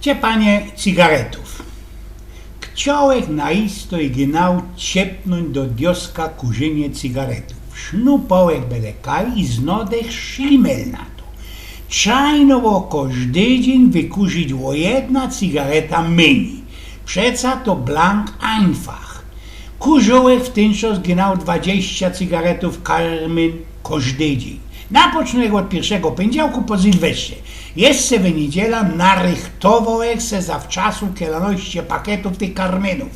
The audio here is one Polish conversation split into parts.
Szczepanie cigaretów. Chciałek naisto i ginał ciepnąć do dioska kurzenie cigaretów. Sznupałek bedekaj i znodech szlimel na to. Czajnowo każdy dzień wykurzyć o jedna cigareta mniej. Przeca to blank einfach. Kurzołek w ten czas ginał 20 cigaretów karmyn każdy dzień. Na początek od pierwszego poniedziałku po Sylwestrze. Jeszcze w niedziela narychtował se zawczasu kielanoście pakietów tych karmenów.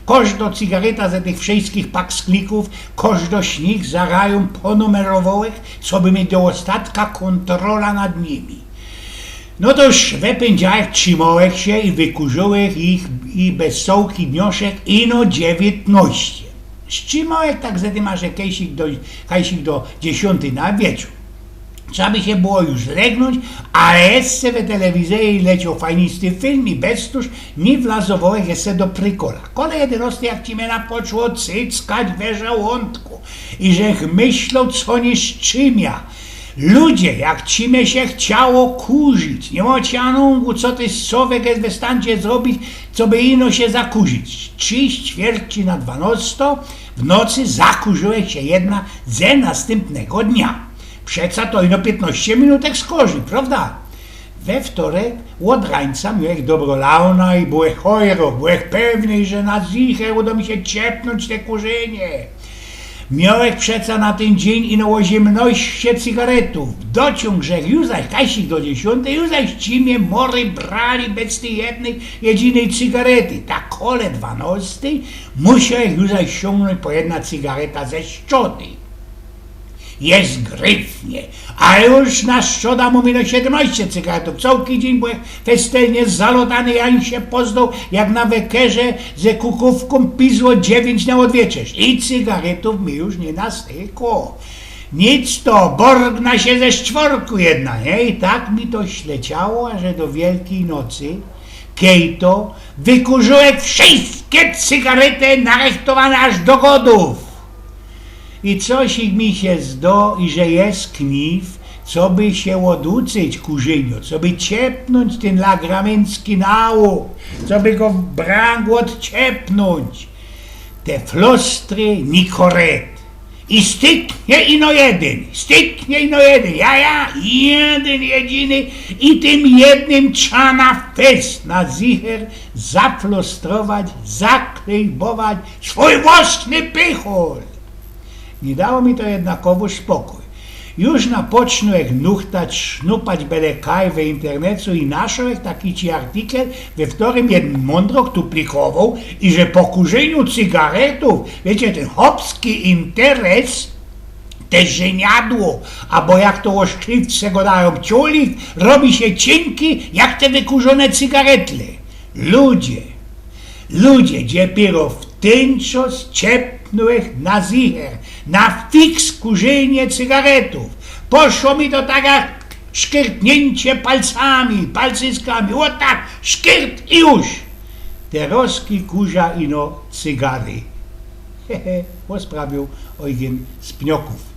Każda cigareta ze tych wszystkich paksklików, każda z nich zarają ponumerowołek, co by mieć do ostatka kontrola nad nimi. No to już we poniedziałek trzymałek się i wykurzyłek ich i bez sołki dnioszek ino 19. Trzymałek tak zedy masz kajsik do 10 na wieczór. Trzeba by się było już legnąć, ale jeszcze w telewizji leciał fajnisty film i beztuż nie wlazował jeszcze do prykola. Kole jedenosty jak ci mnie poczło cyckać we żołądku i żech myślał co nie szczymia. Ludzie, jak ci mnie się chciało kurzyć, nie macie anungu, co ty sowek jest w stanie zrobić, co by ino się zakurzyć. 3:15 w nocy zakurzyłeś się jedna ze następnego dnia. Przeca to ino 15 minutek skorzy, prawda? We wtorek od rańca miałek dobrolauna i byłek chojro, byłek pewny, że na zicher uda mi się ciepnąć te kurzenie. Miałek przeca na ten dzień ino 18 cigaretów. Dociąg, że już zaś kajsik do 10, już zaś ci mnie mory brali bez tej jednej, jedynej cigarety. Tak kole 12 musiał już zaś ściągnąć po jedna cigareta ze szczoty. Jest gryfnie, a już na szczoda mu minął 17 cygaretów. Całki dzień byłem festelnie zalotany, ja się poznał jak na wekerze ze kukówką pizło 9 na odwieczerz. I cygaretów mi już nie nastykło. Nic to, borgna się ze czworku jedna, nie? I tak mi to śleciało, że do Wielkiej Nocy, kejto, wykurzyłek wszystkie cygarety narechtowane aż do godów. I coś mi się zdo, i że jest kniw, co by się oduczyć kurzeniu, co by ciepnąć ten lagramencki nałóg, co by go w brangu odciepnąć. Te flostry nikoret. I styknie ino jeden, ja, jeden jedyny i tym jednym trzeba fest na zicher zaflostrować, zaklejbować swój własny pychol. Nie dało mi to jednakowo spokój. Już na pocznułek nuchtać, sznupać belekaj w internecie i naszłek taki ci artykel, we którym jeden mądrok tu plikował i że po kurzeniu cygaretów, wiecie, ten chłopski interes, te żeniadło, albo jak to oszczywce go dają ciulik, robi się cienki jak te wykurzone cygaretle. Ludzie, dopiero w ten czas ciepnąłek na zicher, na fiks kurzenie cygaretów. Poszło mi to tak jak szkyrtnięcie palcyskami, o tak, szkyrt i już. Te roski kurza ino cygary. Posprawił Eugen z Pnioków.